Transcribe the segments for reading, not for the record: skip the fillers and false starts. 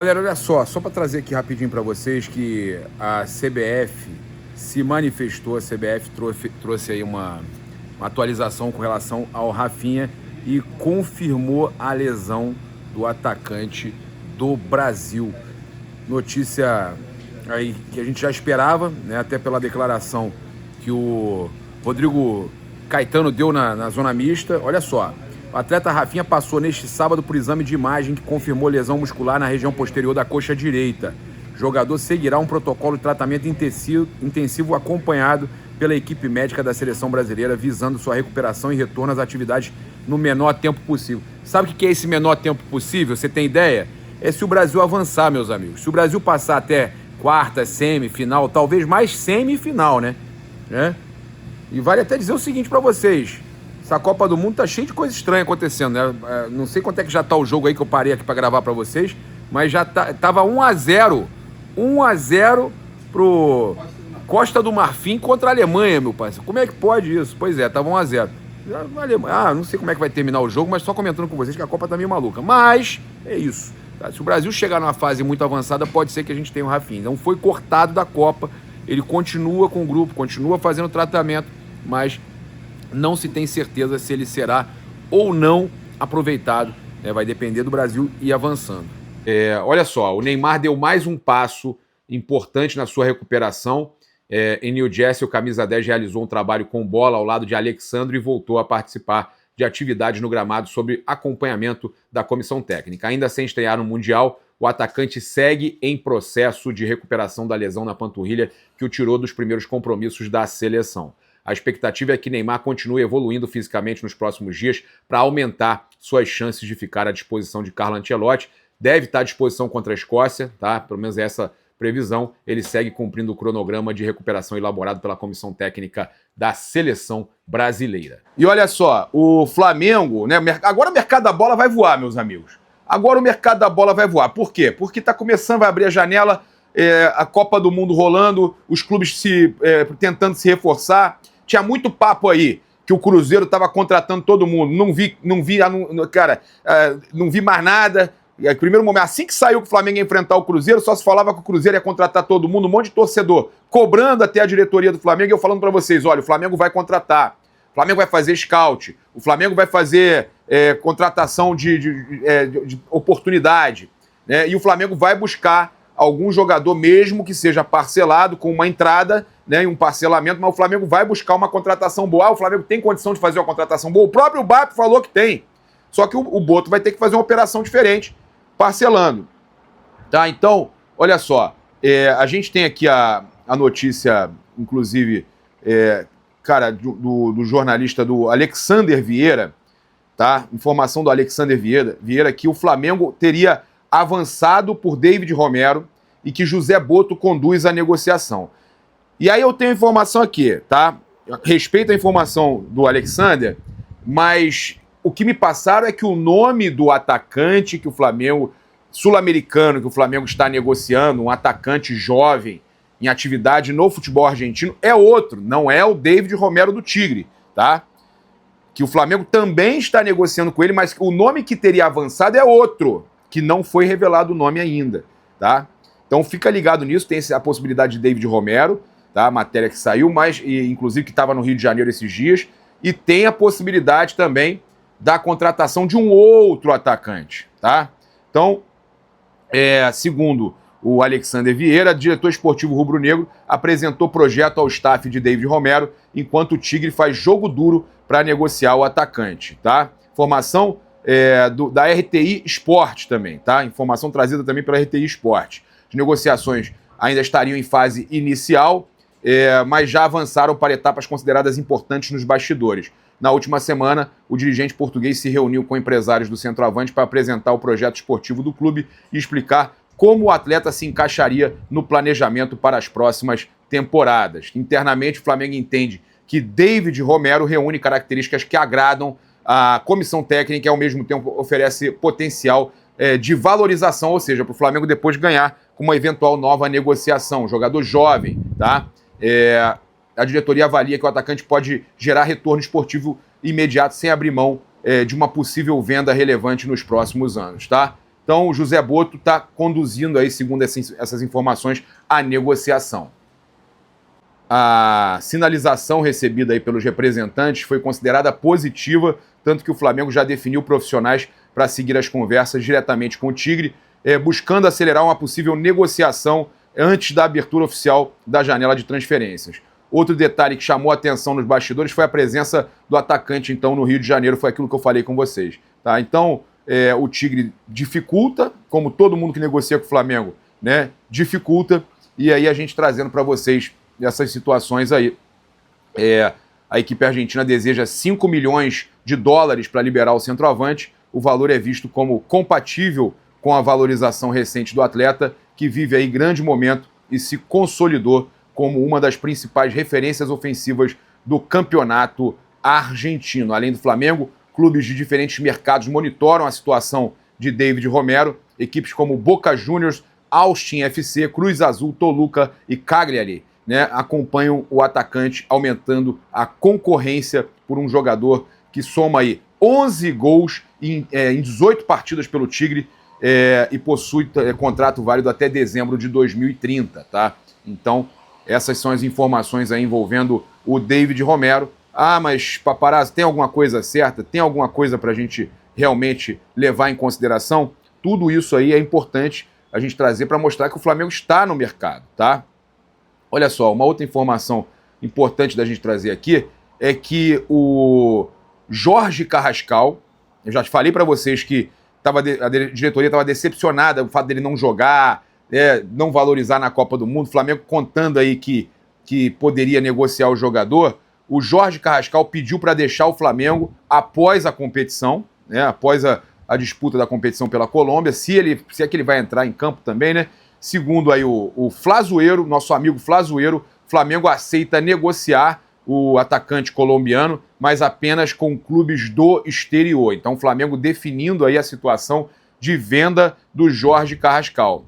Galera, olha só para trazer aqui rapidinho para vocês que a CBF se manifestou, a CBF trouxe aí uma atualização com relação ao Rafinha e confirmou a lesão do atacante do Brasil. Notícia aí que a gente já esperava, né, até pela declaração que o Rodrigo Caetano deu na zona mista. Olha só, o atleta Rafinha passou neste sábado por exame de imagem que confirmou lesão muscular na região posterior da coxa direita. O jogador seguirá um protocolo de tratamento intensivo acompanhado pela equipe médica da seleção brasileira, visando sua recuperação e retorno às atividades no menor tempo possível. Sabe o que é esse menor tempo possível? Você tem ideia? É se o Brasil avançar, meus amigos. Se o Brasil passar até quarta, semifinal, talvez mais semifinal, né? E vale até dizer o seguinte para vocês: essa Copa do Mundo tá cheia de coisa estranha acontecendo, né? Não sei quanto é que já tá o jogo aí que eu parei aqui para gravar para vocês, mas já tava 1-0. 1-0 pro Costa do Marfim contra a Alemanha, meu parceiro. Como é que pode isso? Pois é, tava 1-0. Não sei como é que vai terminar o jogo, mas só comentando com vocês que a Copa tá meio maluca. Mas é isso. Tá? Se o Brasil chegar numa fase muito avançada, pode ser que a gente tenha o Rafinha. Não foi cortado da Copa, ele continua com o grupo, continua fazendo tratamento, mas não se tem certeza se ele será ou não aproveitado, né? Vai depender do Brasil ir avançando. Olha só, o Neymar deu mais um passo importante na sua recuperação. Em New Jersey, o camisa 10 realizou um trabalho com bola ao lado de Alexandre e voltou a participar de atividades no gramado sob acompanhamento da comissão técnica. Ainda sem estrear no Mundial, o atacante segue em processo de recuperação da lesão na panturrilha que o tirou dos primeiros compromissos da seleção. A expectativa é que Neymar continue evoluindo fisicamente nos próximos dias para aumentar suas chances de ficar à disposição de Carlo Ancelotti. Deve estar à disposição contra a Escócia, tá? Pelo menos essa previsão. Ele segue cumprindo o cronograma de recuperação elaborado pela comissão técnica da seleção brasileira. E olha só, o Flamengo, né? Agora o mercado da bola vai voar, meus amigos. Agora o mercado da bola vai voar. Por quê? Porque está começando, vai abrir a janela, a Copa do Mundo rolando, os clubes tentando se reforçar. Tinha muito papo aí que o Cruzeiro estava contratando todo mundo. Não vi mais nada. Primeiro momento, assim que saiu que o Flamengo ia enfrentar o Cruzeiro, só se falava que o Cruzeiro ia contratar todo mundo, um monte de torcedor, cobrando até a diretoria do Flamengo, e eu falando para vocês, olha, o Flamengo vai contratar, o Flamengo vai fazer scout, o Flamengo vai fazer contratação de oportunidade, né? E o Flamengo vai buscar algum jogador, mesmo que seja parcelado, com uma entrada, né, e um parcelamento, mas o Flamengo vai buscar uma contratação boa. O Flamengo tem condição de fazer uma contratação boa, o próprio BAP falou que tem, só que o Boto vai ter que fazer uma operação diferente, parcelando. Tá? Então, olha só, a gente tem aqui a notícia, inclusive, do jornalista do Alexander Vieira, tá? Informação do Alexander Vieira que o Flamengo teria avançado por David Romero e que José Boto conduz a negociação. E aí eu tenho informação aqui, tá? Respeito a informação do Alexander, mas o que me passaram é que o nome do atacante que o Flamengo, sul-americano, que o Flamengo está negociando, um atacante jovem em atividade no futebol argentino, é outro, não é o David Romero do Tigre, tá? Que o Flamengo também está negociando com ele, mas o nome que teria avançado é outro, que não foi revelado o nome ainda, tá? Então fica ligado nisso, tem a possibilidade de David Romero, tá? A matéria que saiu, mas inclusive que estava no Rio de Janeiro esses dias, e tem a possibilidade também da contratação de um outro atacante, tá? Então, segundo o Alexander Vieira, diretor esportivo rubro-negro, apresentou projeto ao staff de David Romero, enquanto o Tigre faz jogo duro para negociar o atacante, tá? Informação da RTI Sport também, tá? Informação trazida também pela RTI Sport. As negociações ainda estariam em fase inicial, mas já avançaram para etapas consideradas importantes nos bastidores. Na última semana, o dirigente português se reuniu com empresários do centroavante para apresentar o projeto esportivo do clube e explicar como o atleta se encaixaria no planejamento para as próximas temporadas. Internamente, o Flamengo entende que David Romero reúne características que agradam a comissão técnica e, ao mesmo tempo, oferece potencial de valorização, ou seja, para o Flamengo depois ganhar com uma eventual nova negociação. Jogador jovem, tá? A diretoria avalia que o atacante pode gerar retorno esportivo imediato sem abrir mão de uma possível venda relevante nos próximos anos, tá? Então, o José Botto está conduzindo aí, segundo essas informações, a negociação. A sinalização recebida aí pelos representantes foi considerada positiva, tanto que o Flamengo já definiu profissionais para seguir as conversas diretamente com o Tigre, buscando acelerar uma possível negociação antes da abertura oficial da janela de transferências. Outro detalhe que chamou a atenção nos bastidores foi a presença do atacante, então, no Rio de Janeiro, foi aquilo que eu falei com vocês. Tá? Então, o Tigre dificulta, como todo mundo que negocia com o Flamengo, né, dificulta, e aí a gente trazendo para vocês essas situações aí. A equipe argentina deseja 5 milhões de dólares para liberar o centroavante. O valor é visto como compatível com a valorização recente do atleta, que vive aí grande momento e se consolidou como uma das principais referências ofensivas do campeonato argentino. Além do Flamengo, clubes de diferentes mercados monitoram a situação de David Romero. Equipes como Boca Juniors, Austin FC, Cruz Azul, Toluca e Cagliari, né, acompanham o atacante, aumentando a concorrência por um jogador que soma aí 11 gols em 18 partidas pelo Tigre e possui contrato válido até dezembro de 2030, tá? Então, essas são as informações aí envolvendo o David Romero. Ah, mas Paparazzo, tem alguma coisa certa? Tem alguma coisa para a gente realmente levar em consideração? Tudo isso aí é importante a gente trazer para mostrar que o Flamengo está no mercado, tá? Olha só, uma outra informação importante da gente trazer aqui é que o Jorge Carrascal, eu já falei para vocês que a diretoria estava decepcionada, o fato dele não jogar, não valorizar na Copa do Mundo, o Flamengo contando aí que poderia negociar o jogador. O Jorge Carrascal pediu para deixar o Flamengo após a competição, né, após a disputa da competição pela Colômbia, se é que ele vai entrar em campo também, né? Segundo aí o Flazueiro, nosso amigo Flazueiro, Flamengo aceita negociar o atacante colombiano, mas apenas com clubes do exterior. Então o Flamengo definindo aí a situação de venda do Jorge Carrascal.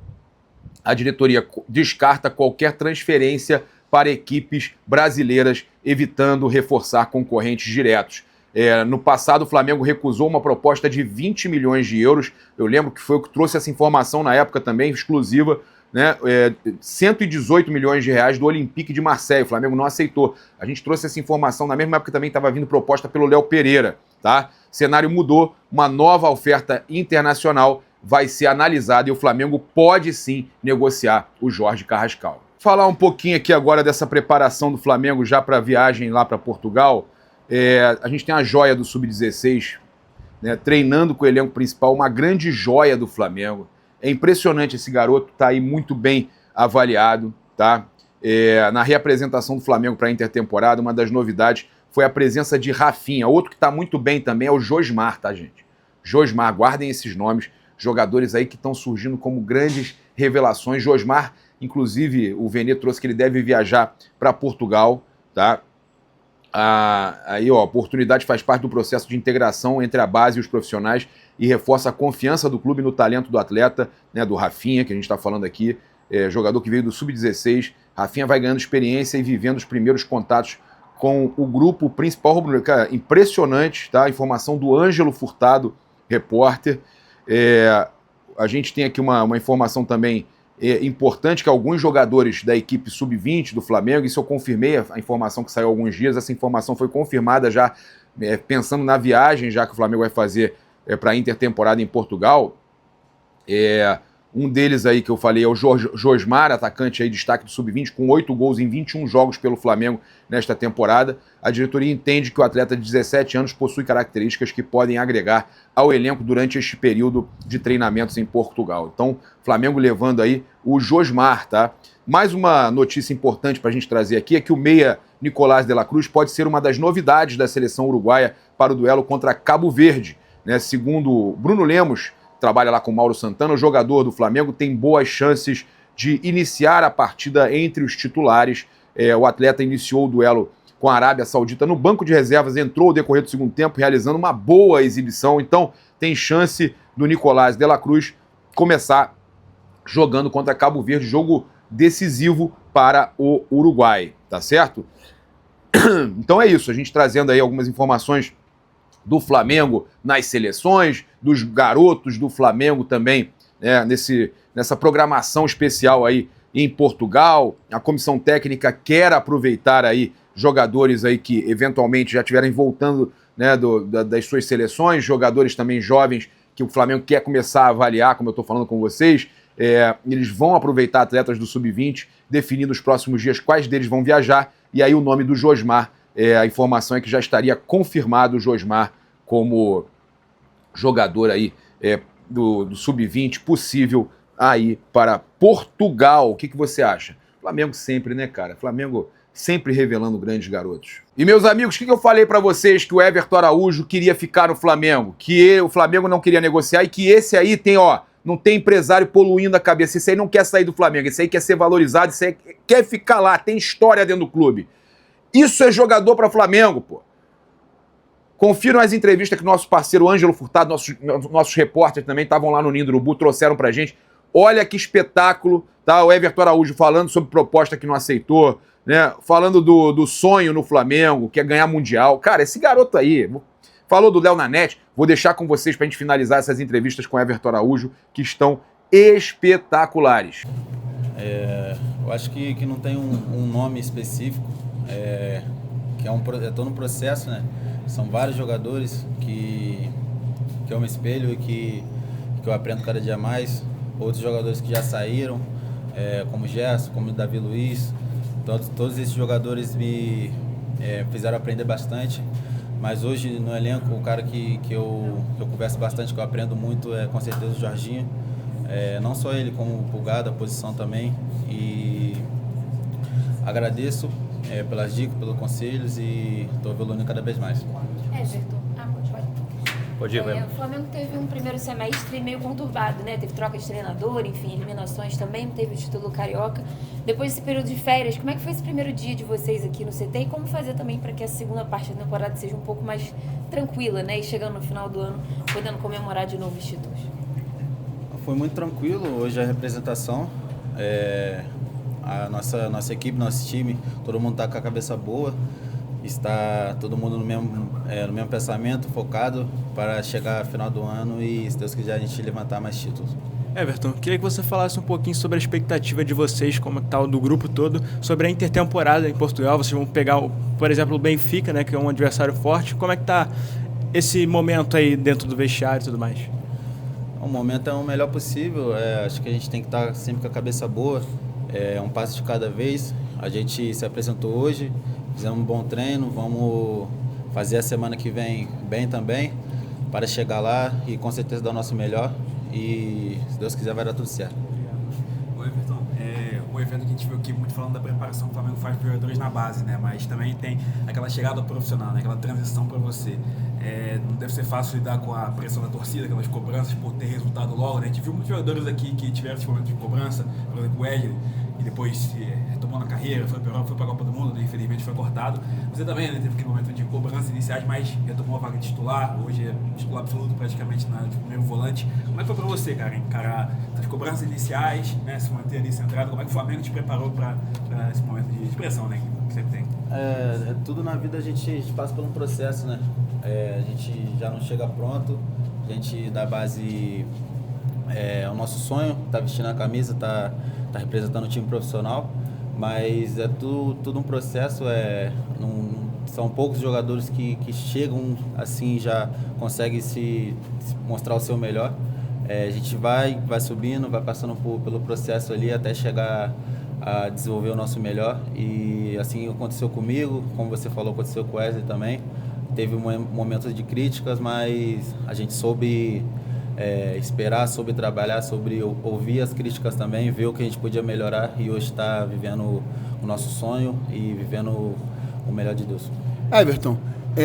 A diretoria descarta qualquer transferência para equipes brasileiras, evitando reforçar concorrentes diretos. No passado, o Flamengo recusou uma proposta de 20 milhões de euros. Eu lembro que foi o que trouxe essa informação na época também, exclusiva, né? 118 milhões de reais do Olympique de Marseille. O Flamengo não aceitou. A gente trouxe essa informação na mesma época que também estava vindo proposta pelo Léo Pereira. Tá? O cenário mudou, uma nova oferta internacional vai ser analisada e o Flamengo pode sim negociar o Jorge Carrascal. Falar um pouquinho aqui agora dessa preparação do Flamengo já para a viagem lá para Portugal. A gente tem a joia do Sub-16, né, treinando com o elenco principal, uma grande joia do Flamengo. É impressionante esse garoto, tá aí muito bem avaliado, tá? Na reapresentação do Flamengo para a intertemporada, uma das novidades foi a presença de Rafinha. Outro que está muito bem também é o Josmar, tá, gente? Josmar, guardem esses nomes, jogadores aí que estão surgindo como grandes revelações. Josmar, inclusive, o Vene trouxe que ele deve viajar para Portugal, tá? Aí, ó, a oportunidade faz parte do processo de integração entre a base e os profissionais e reforça a confiança do clube no talento do atleta, né, do Rafinha, que a gente está falando aqui, jogador que veio do Sub-16. Rafinha vai ganhando experiência e vivendo os primeiros contatos com o grupo principal rubro-negro. Cara, impressionante, tá? A informação do Ângelo Furtado, repórter. A gente tem aqui uma informação também importante, que alguns jogadores da equipe Sub-20 do Flamengo, isso eu confirmei, a informação que saiu há alguns dias, essa informação foi confirmada já, pensando na viagem já que o Flamengo vai fazer para a intertemporada em Portugal. Um deles aí que eu falei é o Josmar, atacante aí, destaque do Sub-20, com 8 gols em 21 jogos pelo Flamengo nesta temporada. A diretoria entende que o atleta de 17 anos possui características que podem agregar ao elenco durante este período de treinamentos em Portugal. Então, Flamengo levando aí o Josmar, tá? Mais uma notícia importante para a gente trazer aqui é que o meia Nicolás de la Cruz pode ser uma das novidades da seleção uruguaia para o duelo contra Cabo Verde, né? Segundo Bruno Lemos, trabalha lá com Mauro Santana, o jogador do Flamengo tem boas chances de iniciar a partida entre os titulares. O atleta iniciou o duelo com a Arábia Saudita no banco de reservas, entrou ao decorrer do segundo tempo, realizando uma boa exibição. Então, tem chance do Nicolás de la Cruz começar jogando contra Cabo Verde, jogo decisivo para o Uruguai, tá certo? Então é isso, a gente trazendo aí algumas informações do Flamengo nas seleções, dos garotos do Flamengo também, né, nessa programação especial aí em Portugal. A comissão técnica quer aproveitar aí jogadores aí que eventualmente já estiverem voltando, né, das suas seleções, jogadores também jovens que o Flamengo quer começar a avaliar, como eu estou falando com vocês. Eles vão aproveitar atletas do Sub-20, definindo nos próximos dias quais deles vão viajar, e aí o nome do Josmar, a informação é que já estaria confirmado o Josmar como jogador aí do Sub-20 possível aí para Portugal. O que você acha? Flamengo sempre, né, cara? Flamengo sempre revelando grandes garotos. E, meus amigos, o que eu falei para vocês? Que o Everton Araújo queria ficar no Flamengo, que o Flamengo não queria negociar e que esse aí tem, não tem empresário poluindo a cabeça. Esse aí não quer sair do Flamengo, esse aí quer ser valorizado, esse aí quer ficar lá, tem história dentro do clube. Isso é jogador para Flamengo, pô. Confiram as entrevistas que nosso parceiro Ângelo Furtado, nossos repórteres também estavam lá no Ninho do Urubu, trouxeram pra gente. Olha que espetáculo, tá? O Everton Araújo falando sobre proposta que não aceitou, né? Falando do sonho no Flamengo, que é ganhar Mundial. Cara, esse garoto aí, falou do Léo Nanete, vou deixar com vocês pra gente finalizar essas entrevistas com o Everton Araújo, que estão espetaculares. Eu acho que não tem um nome específico, que é todo um processo, né? São vários jogadores que eu me espelho e que eu aprendo cada dia mais. Outros jogadores que já saíram, como o Gerson, como o Davi Luiz. Todos esses jogadores me fizeram aprender bastante. Mas hoje no elenco, o cara que eu converso bastante, que eu aprendo muito, é com certeza o Jorginho. Não só ele, como o Pulgado, a posição também. E agradeço pelas dicas, pelos conselhos e estou evoluindo cada vez mais. Everton, pode ir, o Flamengo teve um primeiro semestre meio conturbado, né? Teve troca de treinador, enfim, eliminações também, teve o título carioca. Depois desse período de férias, como é que foi esse primeiro dia de vocês aqui no CT e como fazer também para que a segunda parte da temporada seja um pouco mais tranquila, né? E chegando no final do ano, podendo comemorar de novo os títulos? Foi muito tranquilo. Hoje a representação, a nossa equipe, nosso time, todo mundo está com a cabeça boa, está todo mundo no mesmo pensamento, focado para chegar ao final do ano e, se Deus quiser, a gente levantar mais títulos. Everton, queria que você falasse um pouquinho sobre a expectativa de vocês, como tal, do grupo todo, sobre a intertemporada em Portugal. Vocês vão pegar, por exemplo, o Benfica, né, que é um adversário forte. Como é que está esse momento aí dentro do vestiário e tudo mais? O momento é o melhor possível. Acho que a gente tem que estar sempre com a cabeça boa. Um passo de cada vez. A gente se apresentou hoje, fizemos um bom treino, vamos fazer a semana que vem bem também, para chegar lá e com certeza dar o nosso melhor. E, se Deus quiser, vai dar tudo certo. Oi, Everton. O evento que a gente viu aqui muito falando da preparação que o Flamengo faz para os jogadores na base, né? Mas também tem aquela chegada profissional, né? Aquela transição para você. Não deve ser fácil lidar com a pressão da torcida, aquelas cobranças por ter resultado logo, né? A gente viu muitos jogadores aqui que tiveram esse momento de cobrança, por exemplo, o Wesley, e depois retomou na carreira, foi para a Europa, foi para a Copa do Mundo, né? Infelizmente foi cortado. Você também, né? Teve aquele momento de cobrança iniciais, mas retomou a vaga de titular, hoje é titular absoluto praticamente de primeiro volante. Como é que foi para você, cara, encarar as cobranças iniciais, né? Se manter ali centrado, como é que o Flamengo te preparou para esse momento de pressão, né? Que sempre tem? Tudo na vida a gente passa por um processo, né? A gente já não chega pronto, a gente da base, o nosso sonho, tá vestindo a camisa, tá representando o time profissional, mas é tudo um processo, são poucos jogadores que chegam assim, já conseguem se mostrar o seu melhor. A gente vai subindo, vai passando pelo processo ali até chegar a desenvolver o nosso melhor, e assim aconteceu comigo, como você falou, aconteceu com o Wesley também. Teve momentos de críticas, mas a gente soube esperar, soube trabalhar, soube ouvir as críticas também, ver o que a gente podia melhorar, e hoje está vivendo o nosso sonho e vivendo o melhor de Deus. Everton,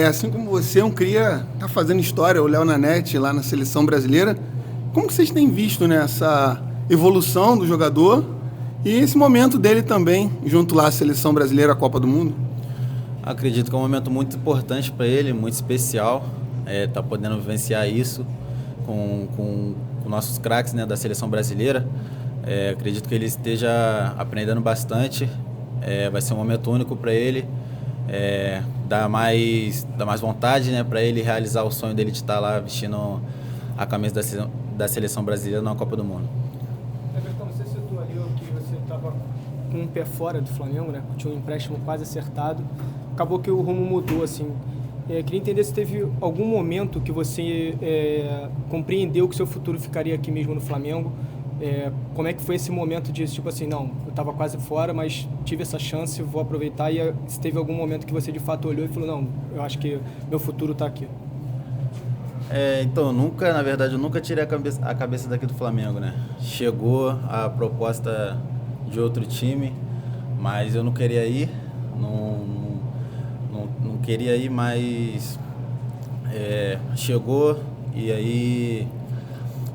assim como você, um cria, está fazendo história, o Léo Nanete lá na seleção brasileira. Como que vocês têm visto, né, essa evolução do jogador e esse momento dele também, junto lá à seleção brasileira, à Copa do Mundo? Acredito que é um momento muito importante para ele, muito especial, tá podendo vivenciar isso com nossos craques, né, da seleção brasileira. Acredito que ele esteja aprendendo bastante, vai ser um momento único para ele. dar mais vontade, né, para ele realizar o sonho dele de estar lá vestindo a camisa da seleção brasileira na Copa do Mundo. Everton, você citou ali que você estava com um pé fora do Flamengo, né? Tinha um empréstimo quase acertado. Acabou que o rumo mudou, assim. Queria entender se teve algum momento que você compreendeu que seu futuro ficaria aqui mesmo no Flamengo. Como é que foi esse momento de, tipo assim, não, eu estava quase fora, mas tive essa chance, vou aproveitar. E se teve algum momento que você de fato olhou e falou, não, eu acho que meu futuro está aqui. Então, na verdade, eu nunca tirei a cabeça daqui do Flamengo, né? Chegou a proposta de outro time, mas eu não queria ir, não queria ir, mas chegou e aí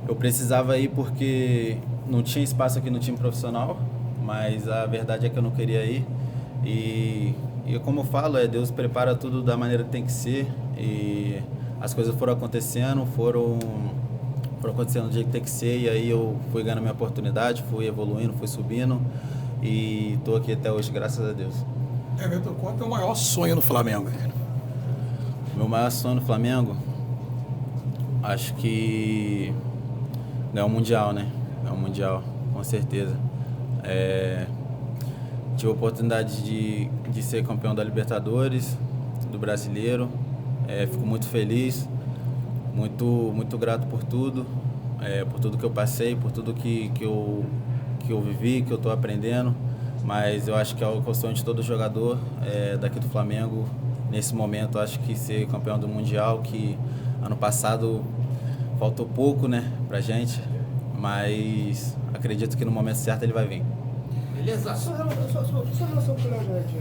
eu precisava ir porque não tinha espaço aqui no time profissional, mas a verdade é que eu não queria ir e como eu falo, Deus prepara tudo da maneira que tem que ser e as coisas foram acontecendo do jeito que tem que ser e aí eu fui ganhando minha oportunidade, fui evoluindo, fui subindo e estou aqui até hoje, graças a Deus. Everton, qual é o teu maior sonho no Flamengo? Meu maior sonho no Flamengo? Acho que ganhar o Mundial, né? Ganhar o Mundial, com certeza. Tive a oportunidade de ser campeão da Libertadores, do Brasileiro. Fico muito feliz, muito grato por tudo que eu passei, por tudo que eu vivi, que eu estou aprendendo. Mas eu acho que é o sonho de todo jogador daqui do Flamengo. Nesse momento, acho que ser campeão do Mundial, que ano passado faltou pouco, né, pra gente. Mas acredito que no momento certo ele vai vir. Beleza. Sua relação com o Léo Jardim?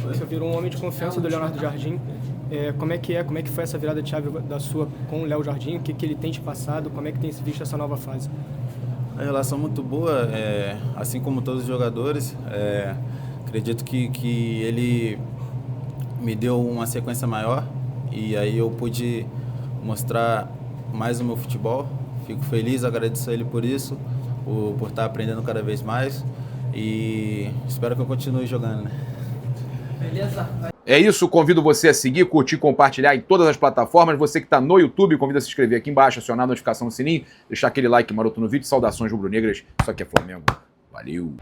Você virou um homem de confiança do Leonardo Jardim. Como é que foi essa virada de chave da sua com o Léo Jardim? O que ele tem te passado? Como é que tem se visto essa nova fase? A relação muito boa, assim como todos os jogadores. Acredito que ele me deu uma sequência maior e aí eu pude mostrar mais o meu futebol. Fico feliz, agradeço a ele por isso, por estar aprendendo cada vez mais e espero que eu continue jogando, né? Beleza. É isso, convido você a seguir, curtir, compartilhar em todas as plataformas. Você que está no YouTube, convido a se inscrever aqui embaixo, acionar a notificação no sininho, deixar aquele like maroto no vídeo. Saudações rubro-negras, isso aqui é Flamengo. Valeu!